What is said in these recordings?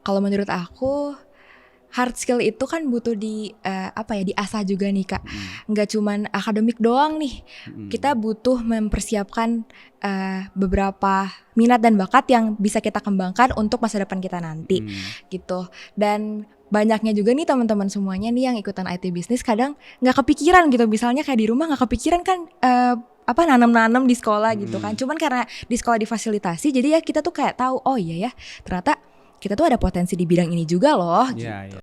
Kalau menurut aku hard skill itu kan butuh diasah juga nih Kak. Nggak cuman akademik doang nih. Kita butuh mempersiapkan beberapa minat dan bakat yang bisa kita kembangkan untuk masa depan kita nanti gitu. Dan banyaknya juga nih teman-teman semuanya nih yang ikutan IT bisnis kadang nggak kepikiran gitu. Misalnya kayak di rumah nggak kepikiran kan nanam-nanam di sekolah gitu kan. Cuman karena di sekolah difasilitasi jadi ya kita tuh kayak tahu oh iya ya ternyata kita tuh ada potensi di bidang ini juga loh. Gitu. Yeah.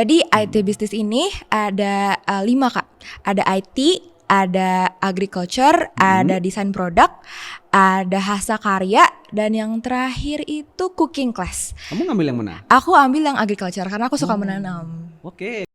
Jadi IT bisnis ini ada 5 Kak. Ada IT, ada agriculture, ada desain produk, ada hasa karya, dan yang terakhir itu cooking class. Kamu ngambil yang mana? Aku ambil yang agriculture karena aku suka menanam. Oke.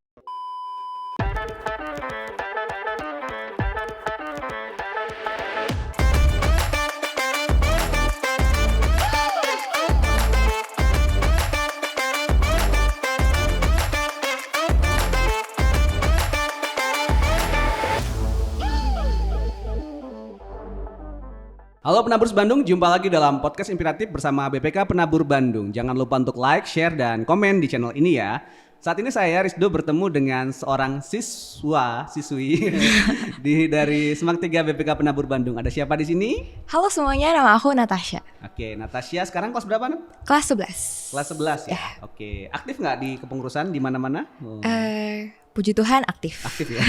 Halo Penaburs Bandung, jumpa lagi dalam podcast inspiratif bersama BPK Penabur Bandung. Jangan lupa untuk like, share, dan komen di channel ini ya. Saat ini saya Rizdo bertemu dengan seorang siswi dari Semak 3 BPK Penabur Bandung. Ada siapa di sini? Halo semuanya, nama aku Natasha. Oke, Natasha sekarang kelas berapa? Kelas 11. Kelas 11 ya? Oke, aktif nggak di kepengurusan di mana-mana? Puji Tuhan aktif. Aktif ya.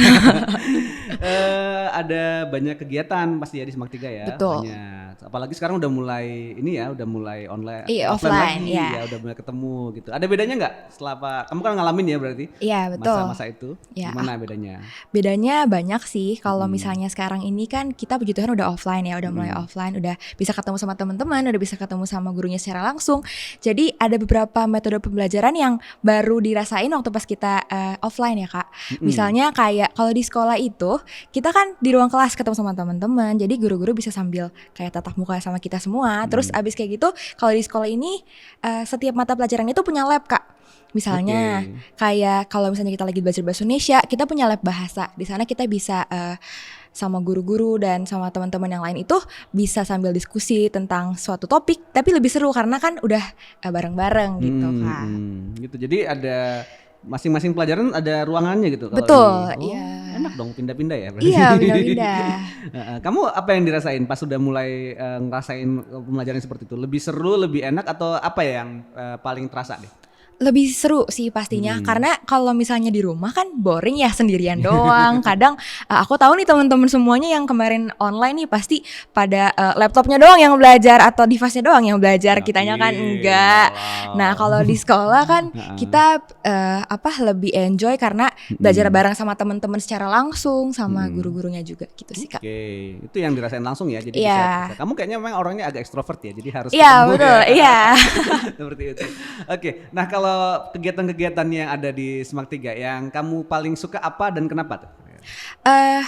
Ada banyak kegiatan pasti ya di Semak 3 ya. Betul. Banyak. Apalagi sekarang udah mulai online. Iya, offline lagi, ya. Ya udah mulai ketemu gitu. Ada bedanya nggak setelah kamu kan ngalamin ya berarti? Iya, betul. Masa-masa itu. Ya. Gimana bedanya? Bedanya banyak sih. Kalau misalnya sekarang ini kan kita puji Tuhan udah offline ya, udah mulai offline, udah bisa ketemu sama teman-teman, udah bisa ketemu sama gurunya secara langsung. Jadi ada beberapa metode pembelajaran yang baru dirasain waktu pas kita offline ya Kak. Misalnya kayak kalau di sekolah itu kita kan di ruang kelas ketemu sama teman-teman, jadi guru-guru bisa sambil kayak tatap muka sama kita semua. Terus abis kayak gitu kalau di sekolah ini setiap mata pelajaran itu punya lab Kak. Misalnya kayak kalau misalnya kita lagi belajar bahasa Indonesia, kita punya lab bahasa. Di sana kita bisa sama guru-guru dan sama teman-teman yang lain itu bisa sambil diskusi tentang suatu topik, tapi lebih seru karena kan udah bareng-bareng gitu Kak. Gitu. Jadi ada masing-masing pelajaran ada ruangannya gitu. Betul, iya. Enak dong pindah-pindah ya berarti. Iya, pindah-pindah. Kamu apa yang dirasain pas sudah mulai ngerasain pembelajaran seperti itu? Lebih seru, lebih enak atau apa ya yang paling terasa deh? Lebih seru sih pastinya karena kalau misalnya di rumah kan boring ya sendirian doang. Kadang aku tahu nih teman-teman semuanya yang kemarin online nih pasti pada laptopnya doang yang belajar atau device-nya doang yang belajar. Kitanya kan enggak. Nah, kalau di sekolah kan kita lebih enjoy karena belajar bareng sama teman-teman secara langsung sama guru-gurunya juga gitu sih Kak. Oke, itu yang dirasain langsung ya. Jadi bisa. Kamu kayaknya memang orangnya agak ekstrovert ya. Jadi harus Iya, betul. Iya. Seperti itu. Oke, nah kalau kegiatan-kegiatan yang ada di Semak 3 yang kamu paling suka apa dan kenapa tuh?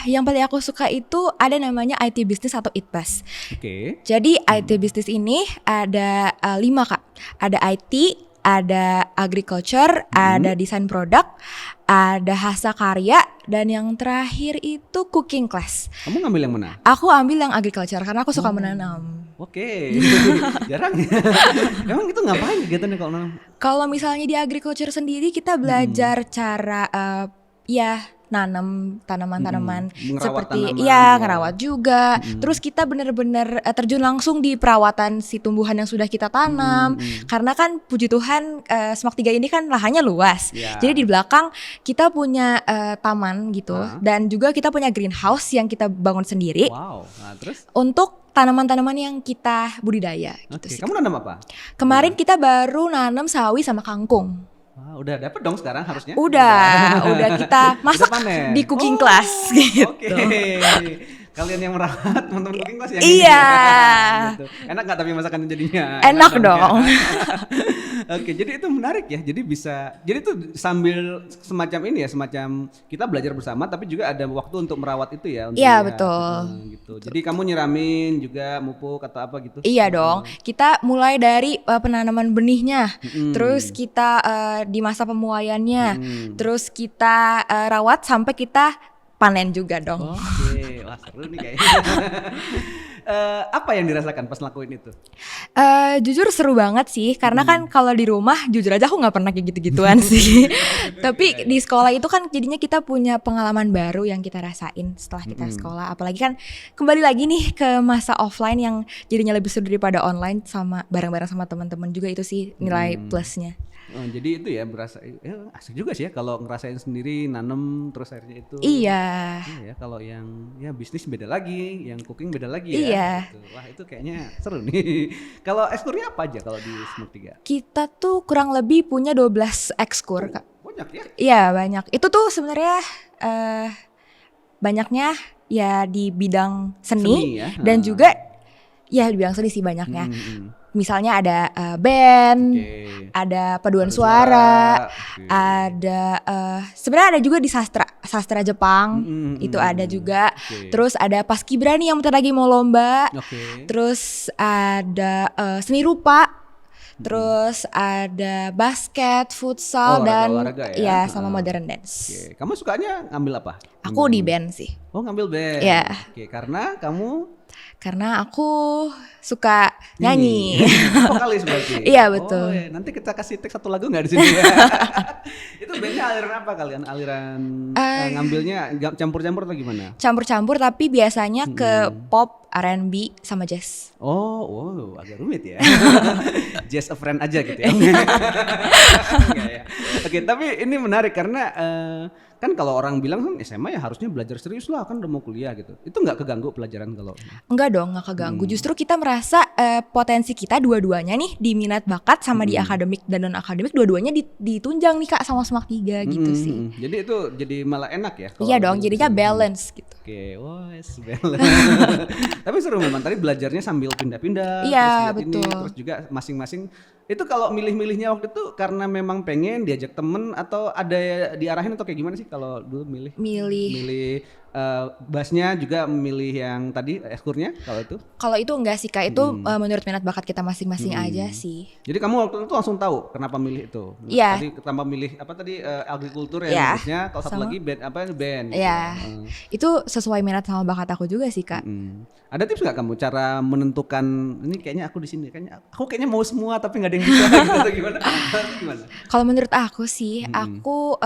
Yang paling aku suka itu ada namanya IT Business atau ITBAS. Oke. Jadi IT Business ini ada 5 Kak. Ada IT, ada agriculture, ada desain produk, ada hasa karya, dan yang terakhir itu cooking class. Kamu ngambil yang mana? Aku ambil yang agriculture karena aku suka menanam. Oke, jarang ya. Emang itu ngapain kegiatannya kalau nanam? Kalau misalnya di agriculture sendiri kita belajar cara nanam tanaman-tanaman seperti ngerawat juga. Terus kita benar-benar terjun langsung di perawatan si tumbuhan yang sudah kita tanam. Karena kan puji Tuhan Semak 3 ini kan lahannya luas. Jadi di belakang kita punya taman gitu dan juga kita punya greenhouse yang kita bangun sendiri. Wow. Nah, terus untuk tanaman-tanaman yang kita budidaya gitu sih. Kamu nanam apa? Kemarin kita baru nanam sawi sama kangkung. Wah, udah dapet dong sekarang harusnya? Udah kita masak di cooking class gitu. Oke. Kalian yang merawat teman-teman cooking class yang iya. Gitu. Enak nggak tapi masakannya jadinya? Enak dong. Oke, jadi itu menarik ya. Jadi tuh sambil semacam ini ya, semacam kita belajar bersama, tapi juga ada waktu untuk merawat itu ya. Iya betul. Gitu. Jadi kamu nyiramin juga mupuk atau apa gitu? Iya dong. Kita mulai dari penanaman benihnya, terus kita di masa pemuaiannya, terus kita rawat sampai kita panen juga dong. Oke, wah seru nih kayaknya. Apa yang dirasakan pas lakuin itu? Jujur seru banget sih, karena kan kalau di rumah jujur aja aku nggak pernah kayak gitu-gituan sih. Tapi di sekolah itu kan jadinya kita punya pengalaman baru yang kita rasain setelah kita sekolah. Apalagi kan kembali lagi nih ke masa offline yang jadinya lebih seru daripada online, sama bareng-bareng sama teman-teman juga, itu sih nilai plusnya. Oh, jadi itu ya berasa asik juga sih ya kalau ngerasain sendiri nanem terus akhirnya itu. Iya. Iya ya, kalau yang ya bisnis beda lagi, yang cooking beda lagi ya. Iya. Gitu. Wah itu kayaknya seru nih. Kalau ekskurnya apa aja kalau di Smart 3? Kita tuh kurang lebih punya 12 ekskur, Kak. Banyak ya? Iya banyak. Itu tuh sebenarnya banyaknya ya di bidang seni ya? dan juga ya di bidang seni sih banyaknya. Misalnya ada band, ada paduan suara, ada sebenarnya ada juga di sastra Jepang, itu ada juga. Terus ada paskibra nih yang bentar lagi mau lomba. Terus ada seni rupa. Terus ada basket, futsal, dan olahraga ya? sama modern dance. Kamu sukanya ngambil apa? Aku di band sih. Oh ngambil band. Iya. Karena kamu? Karena aku suka nyanyi. Vokalis berarti. Iya betul. Oh, nanti kita kasih teks satu lagu nggak di sini? Itu bandnya aliran apa kalian? Aliran ngambilnya campur-campur atau gimana? Campur-campur, tapi biasanya ke pop, R&B, sama jazz. Oh, wow, agak rumit ya. Just a friend aja gitu ya. Ya. Oke, tapi ini menarik karena kan kalau orang bilang kan SMA ya harusnya belajar serius lah, kan udah mau kuliah gitu. Itu nggak keganggu pelajaran kalau? Enggak dong, nggak keganggu. Justru kita merasa potensi kita dua-duanya nih di minat bakat sama di akademik dan non akademik, dua-duanya ditunjang nih Kak sama Smart 3 gitu sih. Jadi itu jadi malah enak ya? Iya dong, jadinya balance gitu. Oke, balance. Tapi seru memang tadi belajarnya sambil pindah-pindah. Iya terus betul. Terus juga masing-masing. Itu kalau milih-milihnya waktu itu karena memang pengen diajak temen atau ada diarahin atau kayak gimana sih kalau dulu milih? Milih bassnya juga milih yang tadi ekskurnya kalau itu? Kalau itu enggak sih Kak, itu menurut minat bakat kita masing-masing aja sih. Jadi kamu waktu itu langsung tahu kenapa milih itu? Iya. Tadi kenapa milih apa tadi agrikultur ya bassnya, kalau satu lagi band. Iya. Gitu. Itu sesuai minat sama bakat aku juga sih Kak. Ada tips nggak kamu cara menentukan ini kayaknya aku di sini, kayaknya mau semua tapi nggak ada yang bisa gitu atau gimana? Kalau menurut aku sih, aku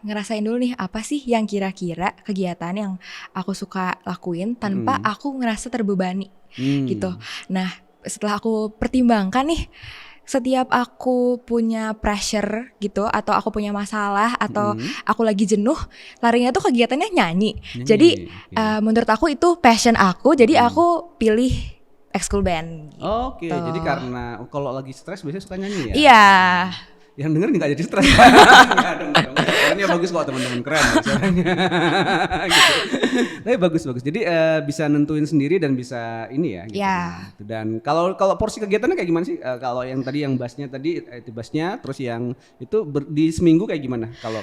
ngerasain dulu nih apa sih yang kira-kira kegiatan yang aku suka lakuin tanpa aku ngerasa terbebani gitu. Nah, setelah aku pertimbangkan nih, setiap aku punya pressure gitu atau aku punya masalah atau aku lagi jenuh, larinya tuh kegiatannya nyanyi. Jadi menurut aku itu passion aku, jadi aku pilih ekskul band gitu. Oke, jadi karena kalau lagi stres biasanya suka nyanyi ya? Iya. Yang denger nggak jadi stres. Nggak dong. Suaranya bagus kok teman-teman, keren suaranya. Gitu. Tapi bagus. Jadi bisa nentuin sendiri dan bisa ini ya. Gitu. Ya. Dan kalau porsi kegiatannya kayak gimana sih? Kalau yang tadi yang bassnya tadi itu bassnya, terus yang itu di seminggu kayak gimana? Kalau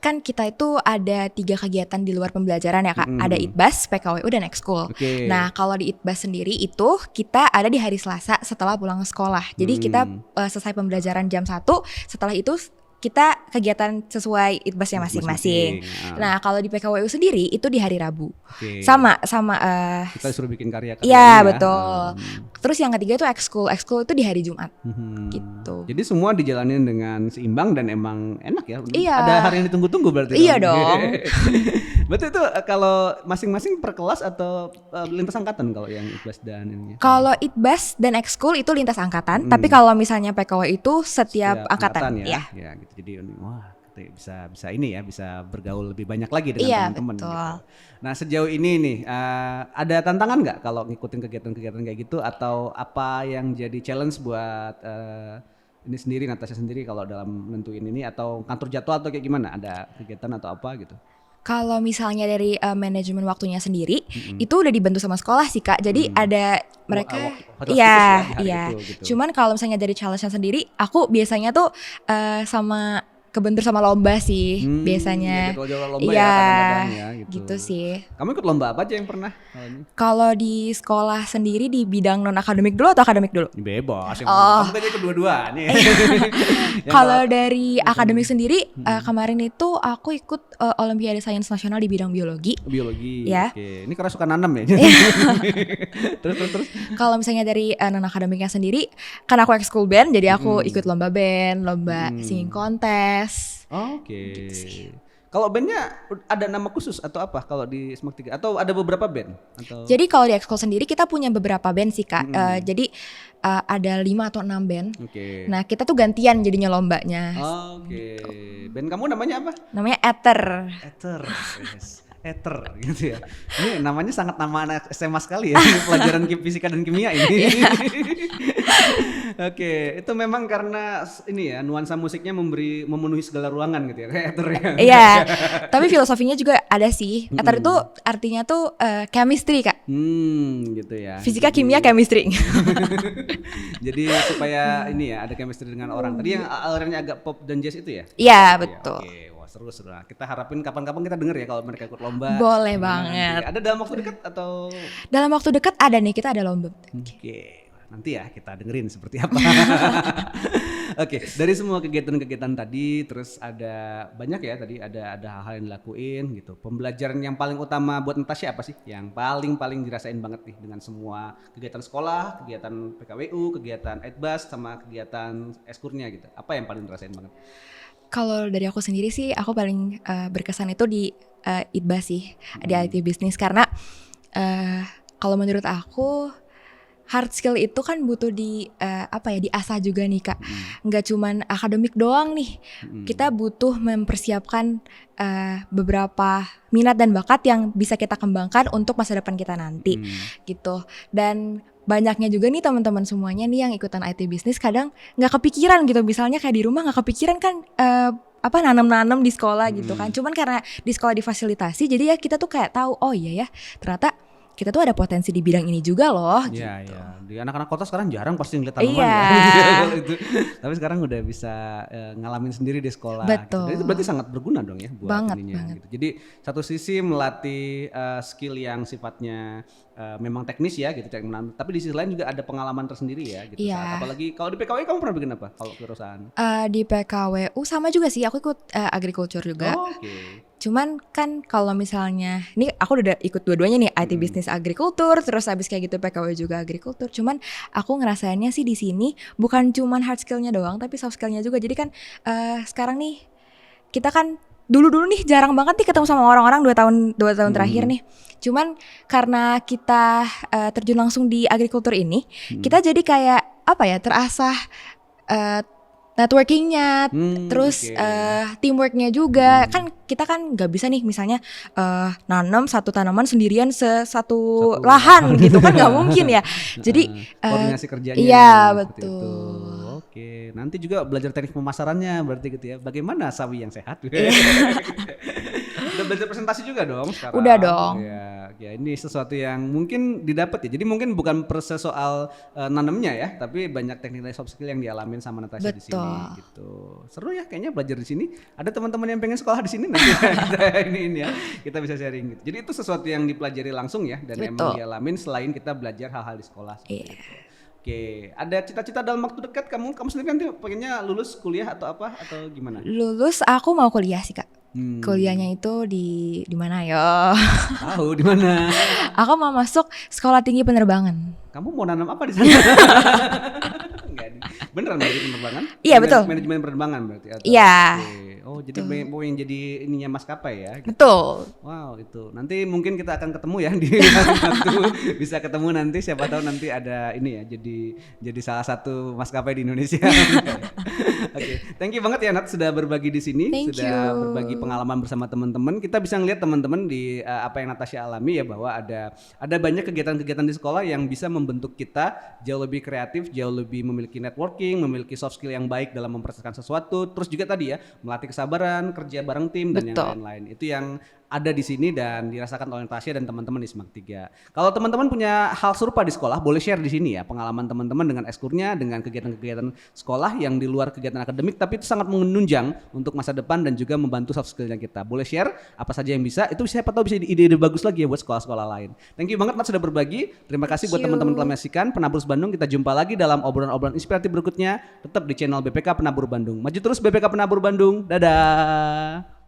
kan kita itu ada 3 kegiatan di luar pembelajaran ya Kak. Ada ITBAS, PKWU, dan ekskul. Nah kalau di ITBAS sendiri itu kita ada di hari Selasa setelah pulang sekolah. Jadi kita selesai pembelajaran jam 1, setelah itu kita kegiatan sesuai ITBAS-nya masing-masing. Nah kalau di PKWU sendiri itu di hari Rabu. Sama kita disuruh bikin karya. Iya betul. Terus yang ketiga itu ekskul itu di hari Jumat. Gitu. Jadi semua dijalanin dengan seimbang dan emang enak ya. Iya. Ada hari yang ditunggu-tunggu berarti. Iya dong. Berarti itu kalau masing-masing per kelas atau lintas angkatan kalau yang ITBAS dan ini? Kalau ITBAS dan ekskul itu lintas angkatan, tapi kalau misalnya PKW itu setiap angkatan ya. Ya gitu. Jadi wah bisa ini ya, bisa bergaul lebih banyak lagi dengan teman-teman. Betul. Gitu. Nah sejauh ini nih ada tantangan nggak kalau ngikutin kegiatan-kegiatan kayak gitu, atau apa yang jadi challenge buat ini sendiri, Natasha sendiri kalau dalam nentuin ini, atau kantor jadwal atau kayak gimana, ada kegiatan atau apa gitu? Kalau misalnya dari manajemen waktunya sendiri itu udah dibantu sama sekolah sih Kak. Jadi ada mereka iya. Gitu. Cuman kalau misalnya dari challenge-nya sendiri, aku biasanya tuh sama kebentur sama lomba sih biasanya. Jadwal lomba ya Iya, kadang-kadang ya gitu sih. Kamu ikut lomba apa aja yang pernah? Kalau di sekolah sendiri di bidang non akademik dulu atau akademik dulu? Bebas. Oh. Kamu kan ikut dua-dua nih. Kalau dari akademik sendiri kemarin itu aku ikut Olimpiade Sains Nasional di bidang biologi. Biologi. Ya. Oke. Ini karena suka nanam ya. terus. Kalau misalnya dari non akademiknya sendiri, kan aku ekskul band, jadi aku ikut lomba band, lomba singing contest. Oke. Kalau bandnya ada nama khusus atau apa kalau di Semak 3? Atau ada beberapa band? Atau... Jadi kalau di ekskul sendiri kita punya beberapa band sih Kak. Jadi ada 5 atau 6 band. Oke. Nah kita tuh gantian jadinya lombanya. Oke. Band kamu namanya apa? Namanya Ether. Ether. Yes. Ether gitu ya. Ini namanya sangat nama anak SMA sekali ya. Pelajaran fisika dan kimia ini. Oke, itu memang karena ini ya nuansa musiknya memenuhi segala ruangan gitu ya, kayak Ether ya. Iya, tapi filosofinya juga ada sih. Ether itu artinya tuh chemistry Kak. Gitu ya. Fisika, kimia, chemistry. Jadi supaya ini ya ada chemistry dengan orang. Tadi yang alirannya agak pop dan jazz itu ya? Iya, betul. Oke, wah seru. Nah, kita harapin kapan-kapan kita denger ya kalau mereka ikut lomba. Boleh banget. Ada dalam waktu dekat atau? Dalam waktu dekat ada nih, kita ada lomba. Oke. Nanti ya kita dengerin seperti apa. Oke, dari semua kegiatan-kegiatan tadi, terus ada banyak ya tadi ada hal-hal yang dilakuin gitu. Pembelajaran yang paling utama buat Natasha apa sih? Yang paling dirasain banget nih dengan semua kegiatan sekolah, kegiatan PKWU, kegiatan Edbas sama kegiatan eskurnya gitu. Apa yang paling dirasain banget? Kalau dari aku sendiri sih, aku paling berkesan itu di Idbas sih, di IT Business karena kalau menurut aku hard skill itu kan butuh diasah juga nih Kak. Nggak cuman akademik doang nih. Kita butuh mempersiapkan beberapa minat dan bakat yang bisa kita kembangkan untuk masa depan kita nanti gitu. Dan banyaknya juga nih teman-teman semuanya nih yang ikutan IT Business kadang nggak kepikiran gitu. Misalnya kayak di rumah nggak kepikiran kan nanam-nanam di sekolah gitu kan. Cuman karena di sekolah difasilitasi jadi ya kita tuh kayak tahu oh iya ya ternyata kita tuh ada potensi di bidang ini juga loh. Iya, gitu. iya. Di anak-anak kota sekarang jarang pasti ngeliat tanaman gitu. Tapi sekarang udah bisa ngalamin sendiri di sekolah. Betul. Gitu. Itu berarti sangat berguna dong ya buat banget. Gitu. Jadi satu sisi melatih skill yang sifatnya memang teknis ya gitu, tapi di sisi lain juga ada pengalaman tersendiri ya gitu. Iya. Apalagi kalau di PKW kamu pernah bikin apa kalau perusahaan? Di PKWU sama juga sih, aku ikut agriculture juga. Oke. Cuman kan kalau misalnya, ini aku udah ikut dua-duanya nih, IT Business Agriculture, terus habis kayak gitu PKW juga Agriculture. Cuman aku ngerasainnya sih di sini bukan cuman hard skillnya doang, tapi soft skillnya juga. Jadi kan sekarang nih kita kan dulu nih jarang banget nih ketemu sama orang-orang 2 tahun terakhir nih. Cuman karena kita terjun langsung di agriculture ini, kita jadi kayak terasah networkingnya, terus teamworknya juga. Kan kita kan nggak bisa nih misalnya nanam satu tanaman sendirian satu lahan gitu kan nggak mungkin ya. Jadi koordinasi kerjanya. Iya betul. Oke, nanti juga belajar teknik pemasarannya berarti gitu ya. Bagaimana sawi yang sehat? Udah belajar presentasi juga dong sekarang. Udah dong. Ya ini sesuatu yang mungkin didapat ya. Jadi mungkin bukan proses soal nanamnya ya, tapi banyak teknik dan soft skill yang dialamin sama Natasha di sini gitu. Seru ya kayaknya belajar di sini. Ada teman-teman yang pengen sekolah di sini nanti ini ya. Kita bisa sharing gitu. Jadi itu sesuatu yang dipelajari langsung ya dan emang dialamin selain kita belajar hal-hal di sekolah seperti itu. Oke, ada cita-cita dalam waktu dekat kamu sendiri nanti pengennya lulus kuliah atau apa atau gimana? Lulus aku mau kuliah sih Kak. Kuliahnya itu di mana ya? Tahu di mana? Aku mau masuk sekolah tinggi penerbangan. Kamu mau nanam apa di sana? Beneran dari penerbangan? Iya betul. Manajemen penerbangan berarti? Iya. Oh jadi mau yang jadi ininya maskapai ya? Gitu. Betul. Wow itu. Nanti mungkin kita akan ketemu ya di waktu bisa ketemu nanti siapa tahu nanti ada ini ya jadi salah satu maskapai di Indonesia. Oke, thank you banget ya Nat sudah berbagi di sini, sudah berbagi pengalaman bersama teman-teman. Kita bisa ngeliat teman-teman di apa yang Natasha alami ya bahwa ada banyak kegiatan-kegiatan di sekolah yang bisa membentuk kita jauh lebih kreatif, jauh lebih memiliki networking, memiliki soft skill yang baik dalam memproseskan sesuatu. Terus juga tadi ya melatih kesabaran, kerja bareng tim dan yang lain-lain. Itu yang ada di sini dan dirasakan oleh Tasya dan teman-teman di Semak 3. Kalau teman-teman punya hal serupa di sekolah, boleh share di sini ya, pengalaman teman-teman dengan ekskurnya, dengan kegiatan-kegiatan sekolah yang di luar kegiatan akademik tapi itu sangat menunjang untuk masa depan dan juga membantu soft skill-nya kita. Boleh share apa saja yang bisa, itu siapa tahu bisa ide-ide bagus lagi ya buat sekolah-sekolah lain. Thank you banget Nat sudah berbagi. Terima kasih buat teman-teman telah menyaksikan Penabur Bandung. Kita jumpa lagi dalam obrolan-obrolan inspiratif berikutnya tetap di channel BPK Penabur Bandung. Maju terus BPK Penabur Bandung. Dadah.